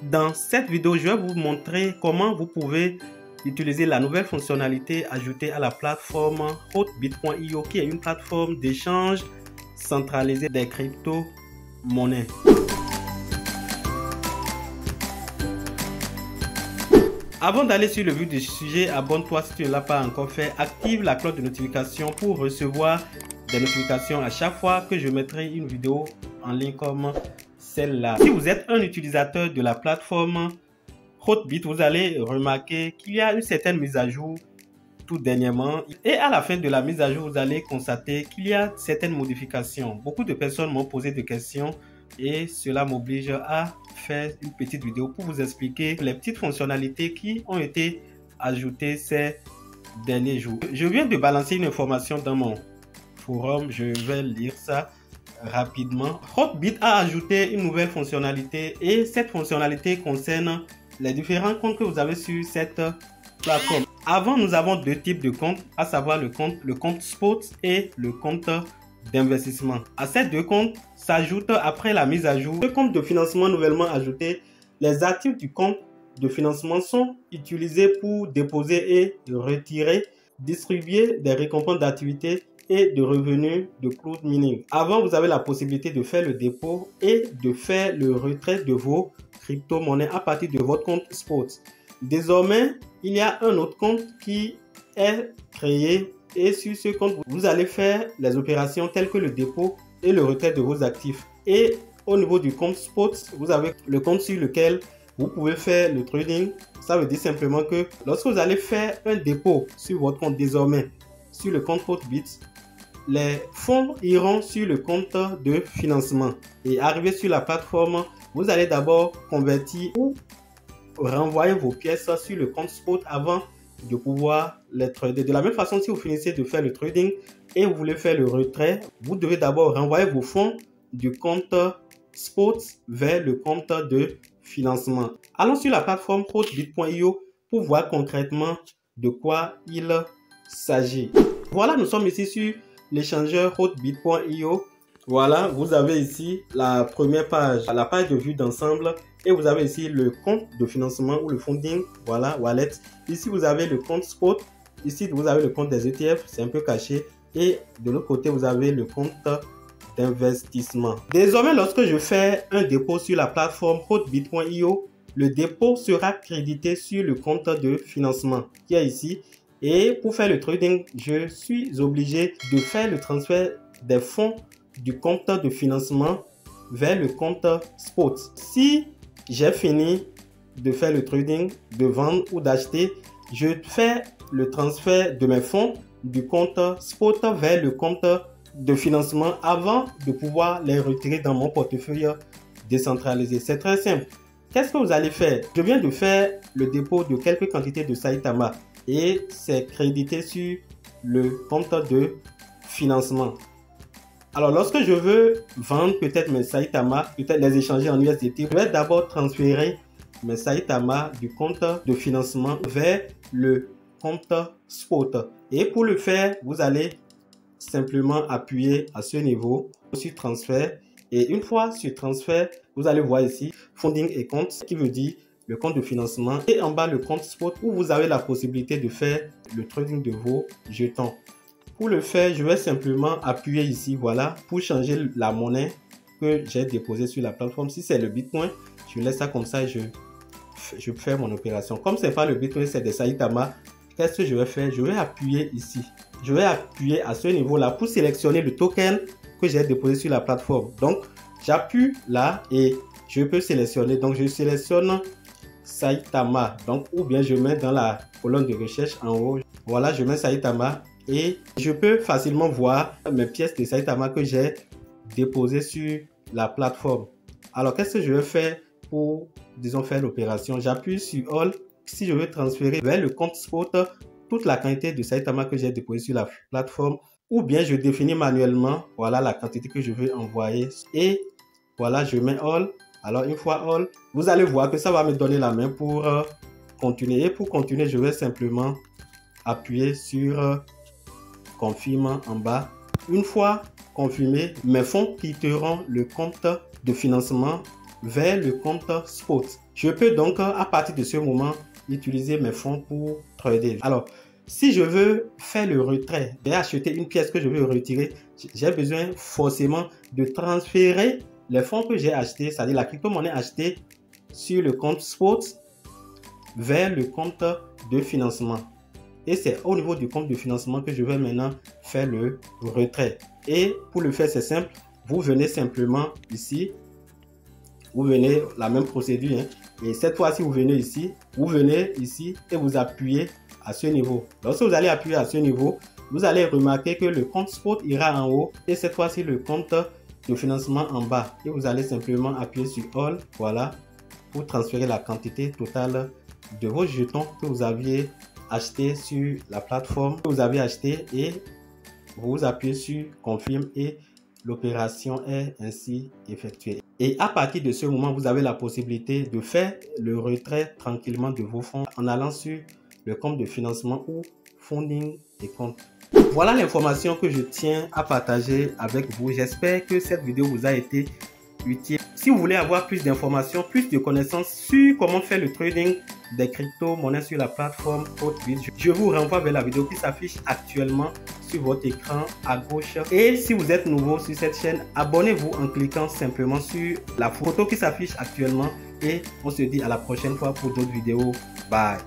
Dans cette vidéo, je vais vous montrer comment vous pouvez utiliser la nouvelle fonctionnalité ajoutée à la plateforme Hotbit.io, qui est une plateforme d'échange centralisée des crypto-monnaies. Avant d'aller sur le vif du sujet, abonne-toi si tu ne l'as pas encore fait. Active la cloche de notification pour recevoir des notifications à chaque fois que je mettrai une vidéo en ligne comme celle-là. Si vous êtes un utilisateur de la plateforme Hotbit, vous allez remarquer qu'il y a une certaine mise à jour tout dernièrement. Et à la fin de la mise à jour, vous allez constater qu'il y a certaines modifications. Beaucoup de personnes m'ont posé des questions et cela m'oblige à faire une petite vidéo pour vous expliquer les petites fonctionnalités qui ont été ajoutées ces derniers jours. Je viens de balancer une information dans mon forum, je vais lire ça rapidement. Hotbit a ajouté une nouvelle fonctionnalité et cette fonctionnalité concerne les différents comptes que vous avez sur cette plateforme. Avant, nous avons deux types de comptes, à savoir le compte spot et le compte d'investissement. À ces deux comptes s'ajoute après la mise à jour le compte de financement nouvellement ajouté. Les actifs du compte de financement sont utilisés pour déposer et retirer, distribuer des récompenses d'activité et de revenus de cloud mining. Avant, vous avez la possibilité de faire le dépôt et de faire le retrait de vos crypto-monnaies à partir de votre compte spot. Désormais, il y a un autre compte qui est créé et sur ce compte, vous allez faire les opérations telles que le dépôt et le retrait de vos actifs. Et au niveau du compte spot, vous avez le compte sur lequel vous pouvez faire le trading. Ça veut dire simplement que lorsque vous allez faire un dépôt sur votre compte désormais, sur le compte Hotbit, les fonds iront sur le compte de financement. Et arrivé sur la plateforme, vous allez d'abord convertir ou renvoyer vos pièces sur le compte spot avant de pouvoir les trader. De la même façon, si vous finissez de faire le trading et vous voulez faire le retrait, vous devez d'abord renvoyer vos fonds du compte spot vers le compte de financement. Allons sur la plateforme Hotbit.io pour voir concrètement de quoi il s'agit. Voilà, nous sommes ici sur l'échangeur Hotbit.io. Voilà, vous avez ici la première page, la page de vue d'ensemble. Et vous avez ici le compte de financement ou le funding, voilà, wallet. Ici, vous avez le compte spot. Ici, vous avez le compte des ETF, c'est un peu caché. Et de l'autre côté, vous avez le compte d'investissement. Désormais, lorsque je fais un dépôt sur la plateforme Hotbit.io, le dépôt sera crédité sur le compte de financement qui est ici. Et pour faire le trading, je suis obligé de faire le transfert des fonds du compte de financement vers le compte spot. Si j'ai fini de faire le trading, de vendre ou d'acheter, je fais le transfert de mes fonds du compte spot vers le compte de financement avant de pouvoir les retirer dans mon portefeuille décentralisé. C'est très simple. Qu'est-ce que vous allez faire? Je viens de faire le dépôt de quelques quantités de Saitama et c'est crédité sur le compte de financement. Alors, lorsque je veux vendre peut-être mes Saitama, peut-être les échanger en USDT, je vais d'abord transférer mes Saitama du compte de financement vers le compte spot. Et pour le faire, vous allez simplement appuyer à ce niveau sur transfert. Et une fois sur transfert, vous allez voir ici funding et compte, qui veut dire le compte de financement. Et en bas, le compte spot où vous avez la possibilité de faire le trading de vos jetons. Pour le faire, je vais simplement appuyer ici, voilà, pour changer la monnaie que j'ai déposée sur la plateforme. Si c'est le Bitcoin, je laisse ça comme ça et je fais mon opération. Comme ce n'est pas le Bitcoin, c'est des Saitama, qu'est-ce que je vais faire? Je vais appuyer ici. Je vais appuyer à ce niveau-là pour sélectionner le token que j'ai déposé sur la plateforme. Donc, j'appuie là et je peux sélectionner. Donc, je sélectionne Saitama. Donc, ou bien je mets dans la colonne de recherche en haut. Voilà, je mets Saitama. Et je peux facilement voir mes pièces de Saitama que j'ai déposées sur la plateforme. Alors, qu'est-ce que je vais faire pour, disons, faire l'opération? J'appuie sur All. Si je veux transférer vers le compte spot toute la quantité de Saitama que j'ai déposée sur la plateforme, ou bien je définis manuellement, voilà la quantité que je veux envoyer. Et voilà, je mets All. Alors, une fois All, vous allez voir que ça va me donner la main pour continuer. Et pour continuer, je vais simplement appuyer sur confirme en bas. Une fois confirmé, mes fonds quitteront le compte de financement vers le compte spot. Je peux donc à partir de ce moment utiliser mes fonds pour trader. Alors, si je veux faire le retrait, j'ai acheté une pièce que je veux retirer, j'ai besoin forcément de transférer les fonds que j'ai achetés, c'est-à-dire la crypto-monnaie achetée sur le compte spot vers le compte de financement. Et c'est au niveau du compte de financement que je vais maintenant faire le retrait. Et pour le faire, c'est simple. Vous venez simplement ici. Vous venez, la même procédure. Et cette fois-ci, vous venez ici et vous appuyez à ce niveau. Lorsque vous allez appuyer à ce niveau, vous allez remarquer que le compte spot ira en haut et cette fois-ci, le compte de financement en bas. Et vous allez simplement appuyer sur All, voilà, pour transférer la quantité totale de vos jetons que vous aviez acheté sur la plateforme que vous avez acheté et vous appuyez sur confirme et l'opération est ainsi effectuée. Et à partir de ce moment, vous avez la possibilité de faire le retrait tranquillement de vos fonds en allant sur le compte de financement ou funding des comptes. Voilà l'information que je tiens à partager avec vous. J'espère que cette vidéo vous a été utile. Si vous voulez avoir plus d'informations, plus de connaissances sur comment faire le trading des crypto-monnaies sur la plateforme Hotbit, je vous renvoie vers la vidéo qui s'affiche actuellement sur votre écran à gauche. Et si vous êtes nouveau sur cette chaîne, abonnez-vous en cliquant simplement sur la photo qui s'affiche actuellement. Et on se dit à la prochaine fois pour d'autres vidéos. Bye!